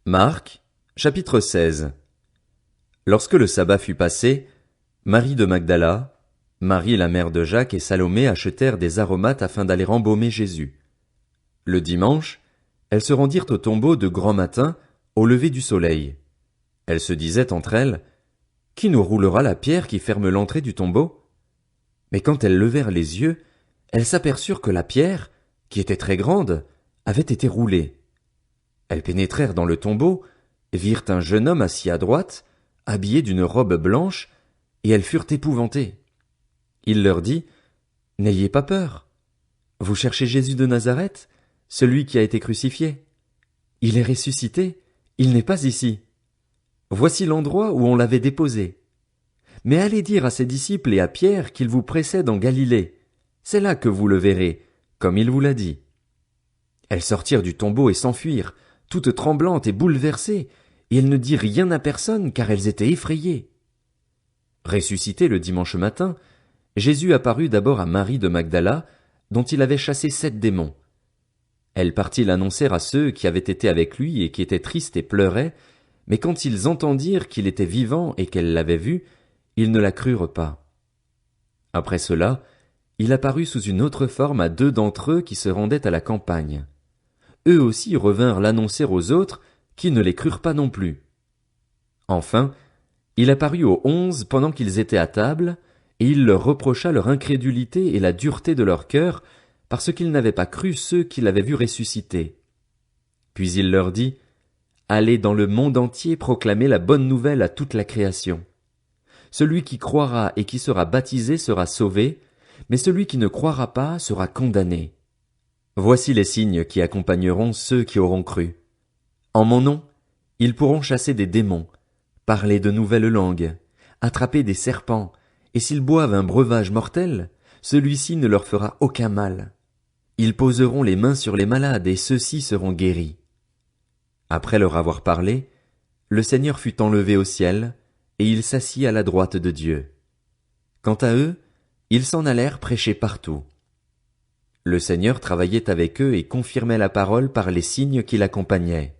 Marc, chapitre 16. Lorsque le sabbat fut passé, Marie de Magdala, Marie la mère de Jacques et Salomé achetèrent des aromates afin d'aller embaumer Jésus. Le dimanche, elles se rendirent au tombeau de grand matin, au lever du soleil. Elles se disaient entre elles, « Qui nous roulera la pierre qui ferme l'entrée du tombeau ?» Mais quand elles levèrent les yeux, elles s'aperçurent que la pierre, qui était très grande, avait été roulée. Elles pénétrèrent dans le tombeau, virent un jeune homme assis à droite, habillé d'une robe blanche, et elles furent épouvantées. Il leur dit, « N'ayez pas peur. Vous cherchez Jésus de Nazareth, celui qui a été crucifié. Il est ressuscité, il n'est pas ici. Voici l'endroit où on l'avait déposé. Mais allez dire à ses disciples et à Pierre qu'il vous précède en Galilée. C'est là que vous le verrez, comme il vous l'a dit. » Elles sortirent du tombeau et s'enfuirent, toutes tremblantes et bouleversées, et elles ne dirent rien à personne car elles étaient effrayées. Ressuscité le dimanche matin, Jésus apparut d'abord à Marie de Magdala, dont il avait chassé 7 démons. Elle partit l'annoncer à ceux qui avaient été avec lui et qui étaient tristes et pleuraient, mais quand ils entendirent qu'il était vivant et qu'elle l'avait vu, ils ne la crurent pas. Après cela, il apparut sous une autre forme à 2 d'entre eux qui se rendaient à la campagne. Eux aussi revinrent l'annoncer aux autres, qui ne les crurent pas non plus. Enfin, il apparut aux 11 pendant qu'ils étaient à table, et il leur reprocha leur incrédulité et la dureté de leur cœur, parce qu'ils n'avaient pas cru ceux qui l'avaient vu ressusciter. Puis il leur dit, « Allez dans le monde entier proclamer la bonne nouvelle à toute la création. Celui qui croira et qui sera baptisé sera sauvé, mais celui qui ne croira pas sera condamné. Voici les signes qui accompagneront ceux qui auront cru. En mon nom, ils pourront chasser des démons, parler de nouvelles langues, attraper des serpents, et s'ils boivent un breuvage mortel, celui-ci ne leur fera aucun mal. Ils poseront les mains sur les malades et ceux-ci seront guéris. » Après leur avoir parlé, le Seigneur fut enlevé au ciel, et il s'assit à la droite de Dieu. Quant à eux, ils s'en allèrent prêcher partout. Le Seigneur travaillait avec eux et confirmait la parole par les signes qui l'accompagnaient.